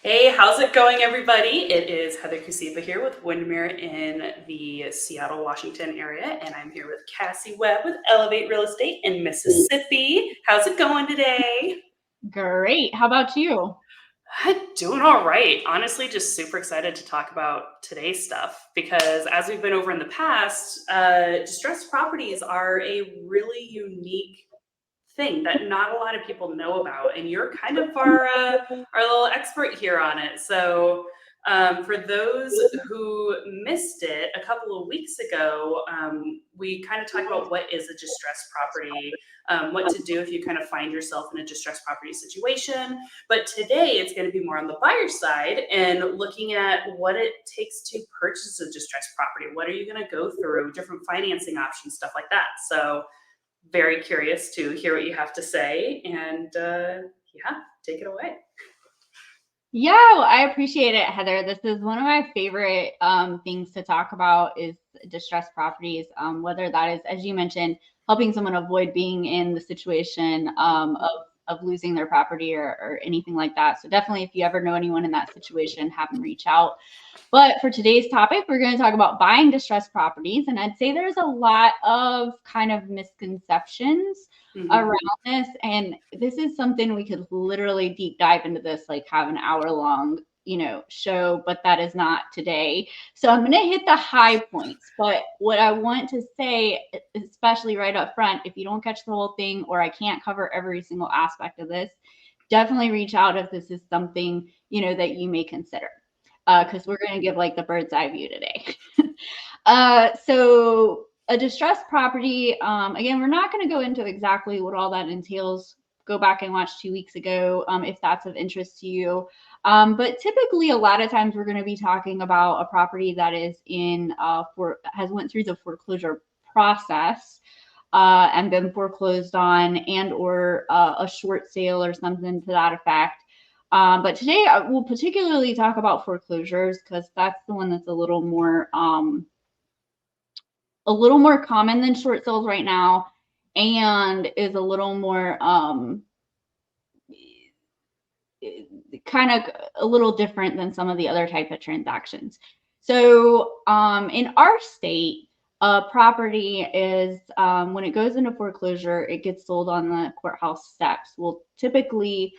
Hey, how's it going, everybody? It is Heather Kuceba here with Windermere in the Seattle, Washington area, and I'm here with Cassie Webb with Elevate Real Estate in Mississippi. How's it going today? Great. How about you? Doing all right. Honestly, just super excited to talk about today's stuff because as we've been over in the past, distressed properties are a really unique thing that not a lot of people know about, and you're kind of our little expert here on it. So, for those who missed it a couple of weeks ago, we kind of talked about what is a distressed property, what to do if you kind of find yourself in a distressed property situation. But today it's going to be more on the buyer side and looking at what it takes to purchase a distressed property. What are you going to go through? Different financing options, stuff like that. So very curious to hear what you have to say, and yeah, take it away. Yeah, well, I appreciate it, Heather. This is one of my favorite things to talk about is distressed properties, whether that is, as you mentioned, helping someone avoid being in the situation of losing their property or anything like that. So definitely, if you ever know anyone in that situation, have them reach out. But for today's topic, we're going to talk about buying distressed properties. And I'd say there's a lot of kind of misconceptions around this. And this is something we could literally deep dive into this, like have an hour long, show, but that is not today. So I'm going to hit the high points. But what I want to say, especially right up front, if you don't catch the whole thing or I can't cover every single aspect of this, definitely reach out if this is something, that you may consider. Because we're going to give like the bird's eye view today. So a distressed property, again, we're not going to go into exactly what all that entails. Go back and watch 2 weeks ago if that's of interest to you. But typically, a lot of times we're going to be talking about a property that is has went through the foreclosure process and been foreclosed on, and or a short sale or something to that effect. But today we'll particularly talk about foreclosures because that's the one that's a little more common than short sales right now, and is a little more kind of a little different than some of the other type of transactions. So in our state, a property is when it goes into foreclosure, it gets sold on the courthouse steps. Well, typically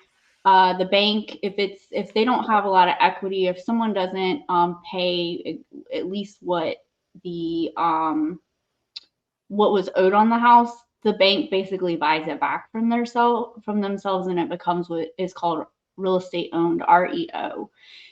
the bank, if they don't have a lot of equity, if someone doesn't pay at least what was owed on the house, the bank basically buys it back from themselves, and it becomes what is called real estate owned, REO.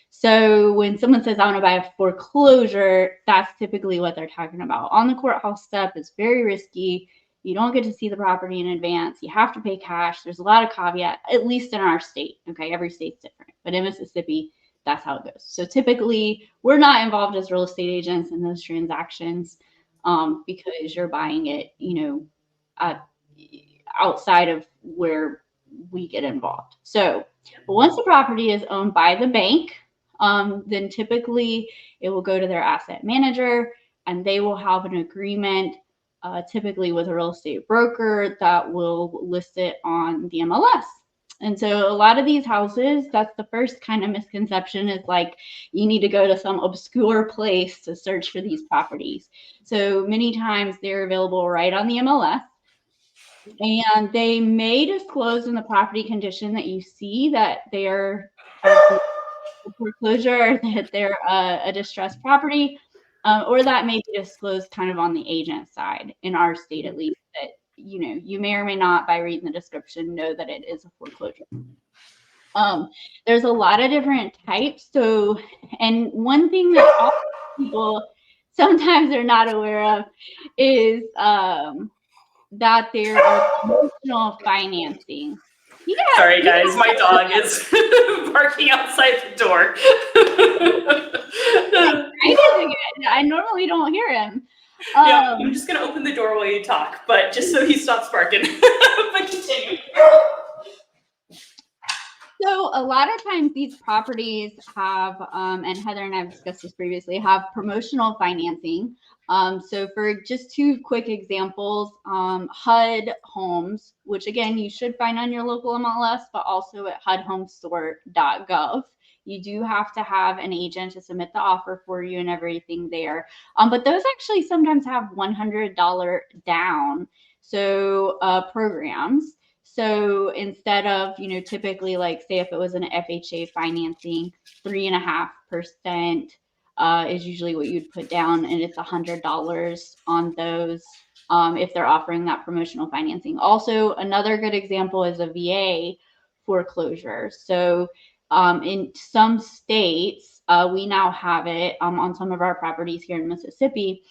So when someone says I want to buy a foreclosure, that's typically what they're talking about. On the courthouse step, it's very risky. You don't get to see the property in advance. You have to pay cash. There's a lot of caveat, at least in our state. Okay, every state's different. But in Mississippi, that's how it goes. So typically, we're not involved as real estate agents in those transactions because you're buying it, outside of where we get involved. So once the property is owned by the bank, then typically it will go to their asset manager, and they will have an agreement typically with a real estate broker that will list it on the MLS. And so a lot of these houses, that's the first kind of misconception, is like you need to go to some obscure place to search for these properties. So many times they're available right on the MLS, and they may disclose in the property condition that you see that they're foreclosure, that they're a distressed property. Or that may be disclosed kind of on the agent side, in our state at least, that you may or may not, by reading the description, know that it is a foreclosure. There's a lot of different types. So, and one thing that all people sometimes are not aware of is that there are promotional financing. Yeah. Sorry, guys, my dog is barking outside the door. I normally don't hear him. Yeah, I'm just gonna open the door while you talk, but just so he stops barking. But continue. So So a lot of times these properties have, and Heather and I have discussed this previously, have promotional financing. So for just two quick examples, HUD Homes, which again, you should find on your local MLS, but also at hudhomestore.gov. You do have to have an agent to submit the offer for you and everything there. But those actually sometimes have $100 down. So programs. So instead of, typically like say if it was an FHA financing, 3.5% is usually what you'd put down, and it's $100 on those if they're offering that promotional financing. Also, another good example is a VA foreclosure. So in some states, we now have it on some of our properties here in Mississippi.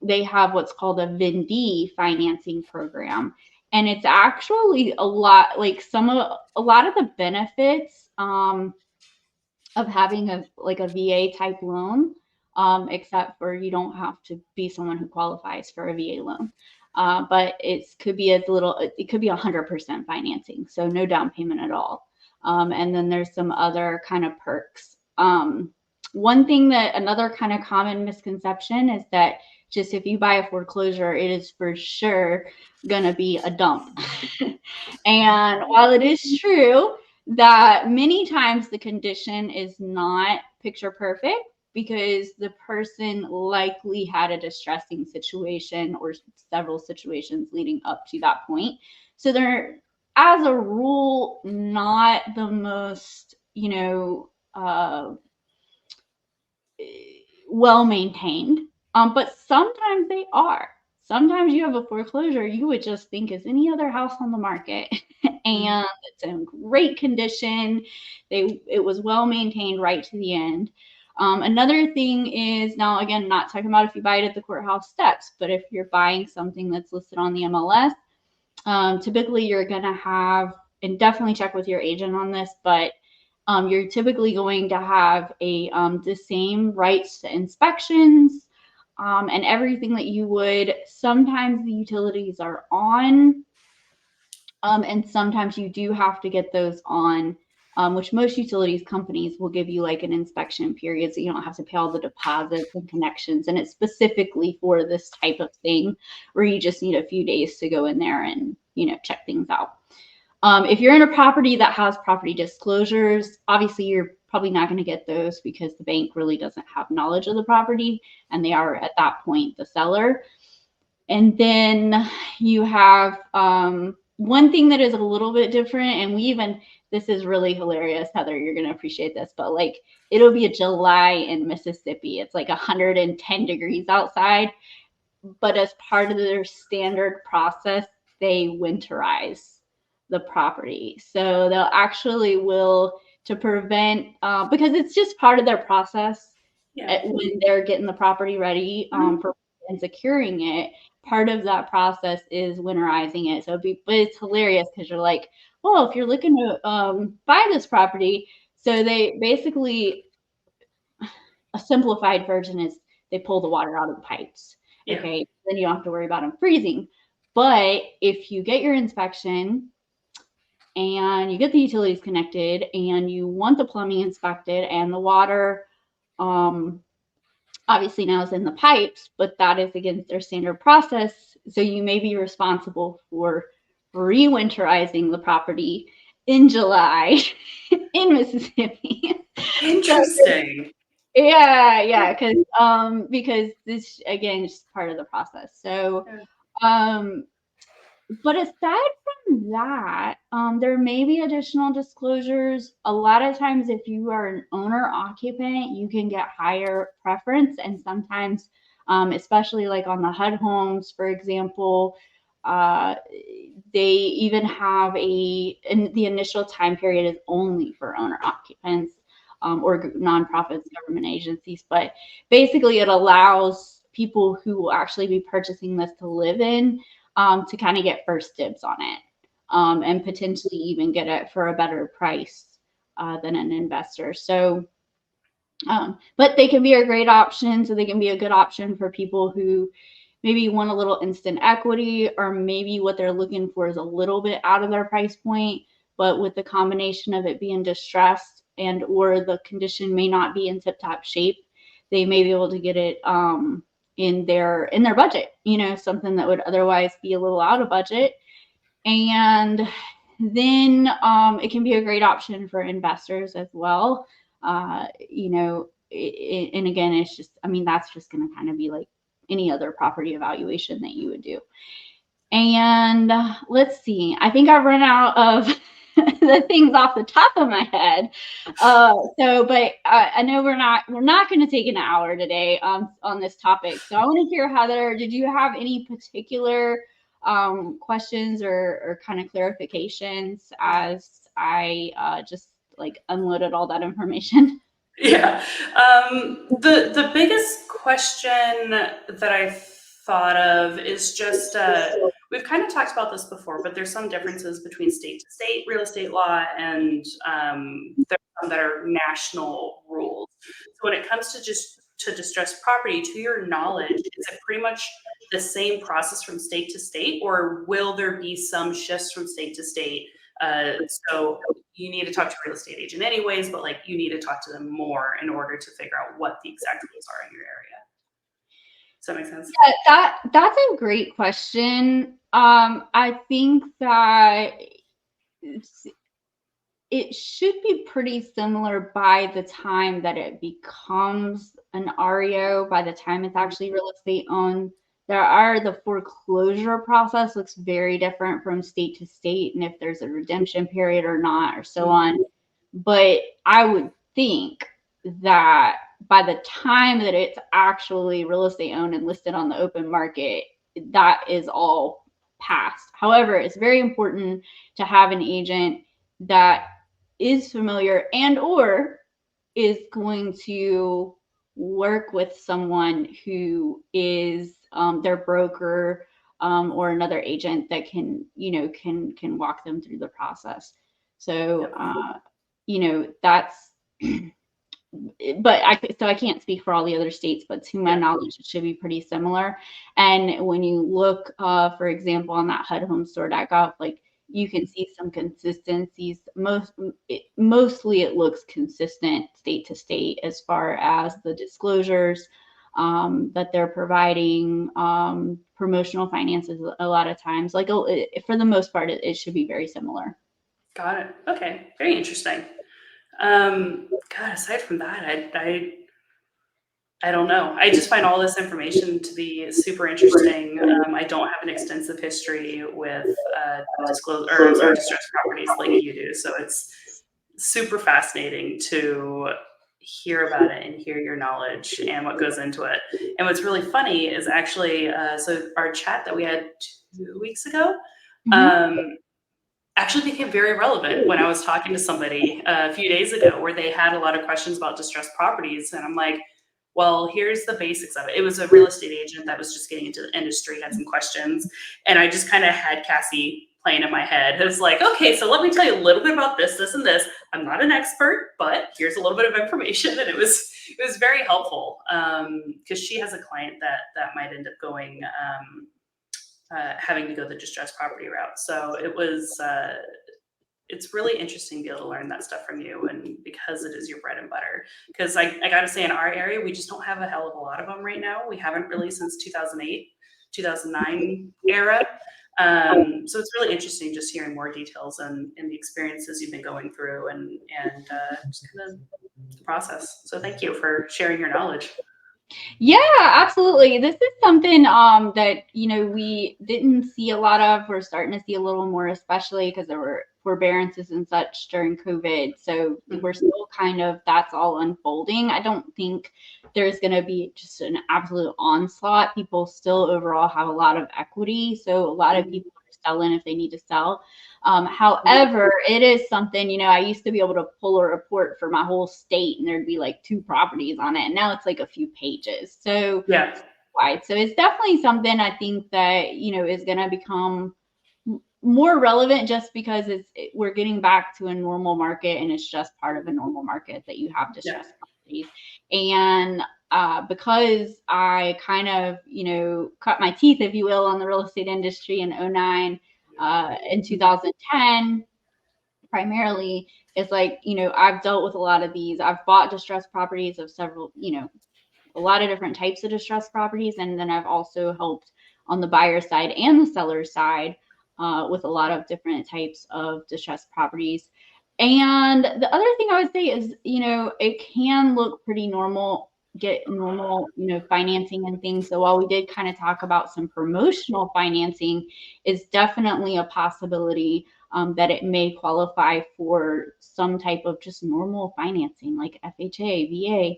They have what's called a VIND financing program. And it's actually a lot like a lot of the benefits of having a VA type loan, except for you don't have to be someone who qualifies for a VA loan. But it could be 100% financing, so no down payment at all. And then there's some other kind of perks. Another kind of common misconception is that just if you buy a foreclosure, it is for sure going to be a dump. And while it is true that many times the condition is not picture perfect because the person likely had a distressing situation or several situations leading up to that point. So they're, as a rule, not the most, well maintained. But sometimes they are. Sometimes you have a foreclosure you would just think is any other house on the market, and it's in great condition. It was well maintained right to the end. Another thing is, now again, not talking about if you buy it at the courthouse steps, but if you're buying something that's listed on the MLS, typically you're going to have, and definitely check with your agent on this, but you're typically going to have the same rights to inspections and everything that you would. Sometimes the utilities are on, and sometimes you do have to get those on, which most utilities companies will give you like an inspection period, so you don't have to pay all the deposits and connections. And it's specifically for this type of thing where you just need a few days to go in there and check things out. If you're in a property that has property disclosures, obviously you're probably not going to get those because the bank really doesn't have knowledge of the property, and they are at that point the seller. And then you have one thing that is a little bit different, and this is really hilarious, Heather, you're going to appreciate this, but like it'll be a July in Mississippi. It's like 110 degrees outside, but as part of their standard process, they winterize the property. So they'll actually to prevent, because it's just part of their process when they're getting the property ready for and securing it. Part of that process is winterizing it. But it's hilarious because you're like, well, if you're looking to buy this property, so they basically, a simplified version is they pull the water out of the pipes. Yeah. Okay, then you don't have to worry about them freezing. But if you get your inspection and you get the utilities connected and you want the plumbing inspected and the water obviously now is in the pipes, but that is against their standard process. So you may be responsible for re-winterizing the property in July in Mississippi. Interesting. Yeah, because this again is part of the process. So but aside from that, there may be additional disclosures. A lot of times, if you are an owner occupant, you can get higher preference. And sometimes, especially like on the HUD homes, for example, they even have the initial time period is only for owner occupants or nonprofits, government agencies. But basically, it allows people who will actually be purchasing this to live in to kind of get first dibs on it and potentially even get it for a better price than an investor. So, but they can be a great option. So they can be a good option for people who maybe want a little instant equity, or maybe what they're looking for is a little bit out of their price point, but with the combination of it being distressed and or the condition may not be in tip-top shape, they may be able to get it in their budget, something that would otherwise be a little out of budget. And then it can be a great option for investors as well. And again, it's just, that's just going to kind of be like any other property evaluation that you would do. And let's see, I think I've run out of the things off the top of my head. But I know we're not going to take an hour today on this topic. So I want to hear, Heather, did you have any particular questions or kind of clarifications as I just like unloaded all that information? Yeah. The biggest question that I thought of is just, we've kind of talked about this before, but there's some differences between state to state real estate law, and there's some that are national rules. So when it comes to distressed property, to your knowledge, is it pretty much the same process from state to state, or will there be some shifts from state to state? So you need to talk to a real estate agent anyways, but like you need to talk to them more in order to figure out what the exact rules are in your area. Does that make sense? Yeah, that's a great question. I think that it should be pretty similar by the time that it becomes an REO, by the time it's actually real estate owned. The foreclosure process looks very different from state to state, and if there's a redemption period or not, or so on. But I would think that by the time that it's actually real estate owned and listed on the open market, that is all past. However, it's very important to have an agent that is familiar and or is going to work with someone who is their broker or another agent that can walk them through the process. So that's but I can't speak for all the other states, but to my knowledge, it should be pretty similar. And when you look, for example, on that HUD-HomeStore.gov, like you can see some consistencies. Mostly it looks consistent state to state as far as the disclosures that they're providing, promotional finances a lot of times. Like for the most part, it should be very similar. Got it. Okay. Very interesting. God, aside from that, I don't know. I just find all this information to be super interesting. I don't have an extensive history with distressed properties like you do, so it's super fascinating to hear about it and hear your knowledge and what goes into it. And what's really funny is actually, so our chat that we had 2 weeks ago, actually became very relevant when I was talking to somebody a few days ago where they had a lot of questions about distressed properties. And I'm like, well, here's the basics of it. It was a real estate agent that was just getting into the industry, had some questions. And I just kind of had Cassie playing in my head. It was like, okay, so let me tell you a little bit about this, this, and this. I'm not an expert, but here's a little bit of information. And it was very helpful because she has a client that might end up going, having to go the distressed property route. So it was, it's really interesting to be able to learn that stuff from you, and because it is your bread and butter. Because I got to say, in our area, we just don't have a hell of a lot of them right now. We haven't really since 2008, 2009 era. So it's really interesting just hearing more details and the experiences you've been going through and just kind of the process. So thank you for sharing your knowledge. Yeah, absolutely. This is something that we didn't see a lot of. We're starting to see a little more, especially because there were forbearances and such during COVID. So we're still that's all unfolding. I don't think there's going to be just an absolute onslaught. People still overall have a lot of equity. So a lot of people are selling if they need to sell. However, it is something, I used to be able to pull a report for my whole state and there'd be like 2 properties on it. And now it's like a few pages. So yeah. Wide. So it's definitely something I think that, is going to become more relevant just because we're getting back to a normal market, and it's just part of a normal market that you have distressed properties. And because I kind of, cut my teeth, if you will, on the real estate industry in 2009, in 2010, primarily is like, I've dealt with a lot of these. I've bought distressed properties of several, a lot of different types of distressed properties. And then I've also helped on the buyer side and the seller side with a lot of different types of distressed properties. And the other thing I would say is, it can look pretty normal, get normal, financing and things. So while we did kind of talk about some promotional financing, is definitely a possibility that it may qualify for some type of just normal financing like FHA, VA,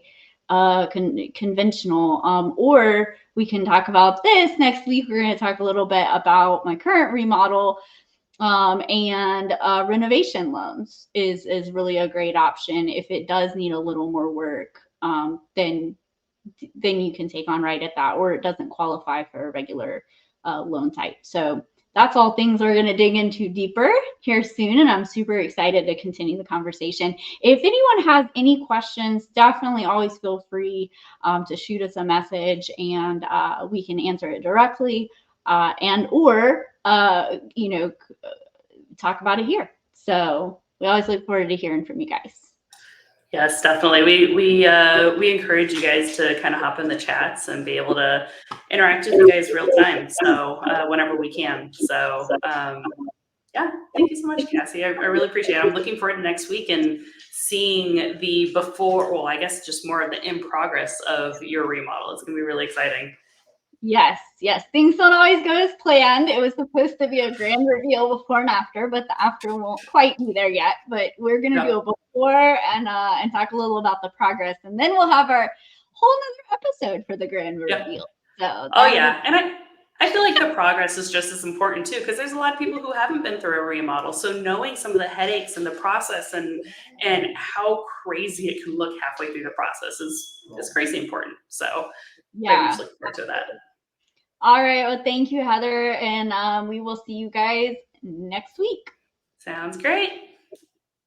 conventional, or we can talk about this next week. We're going to talk a little bit about my current remodel, and renovation loans is really a great option. If it does need a little more work, then you can take on right at that, or it doesn't qualify for a regular loan type. So that's all things we're going to dig into deeper here soon. And I'm super excited to continue the conversation. If anyone has any questions, definitely always feel free to shoot us a message, and we can answer it directly or talk about it here. So we always look forward to hearing from you guys. Yes, definitely. We encourage you guys to kind of hop in the chats and be able to interact with you guys real time. So whenever we can. So yeah, thank you so much, Cassie. I really appreciate it. I'm looking forward to next week and seeing the before, well, I guess just more of the in progress of your remodel. It's gonna be really exciting. Yes. Things don't always go as planned. It was supposed to be a grand reveal before and after, but the after won't quite be there yet. But we're gonna do a before and talk a little about the progress, and then we'll have our whole nother episode for the grand reveal. So yeah, and I feel like the progress is just as important too, because there's a lot of people who haven't been through a remodel. So knowing some of the headaches and the process and how crazy it can look halfway through the process is crazy important. So very much looking forward to that. All right. Well, thank you, Heather. And we will see you guys next week. Sounds great.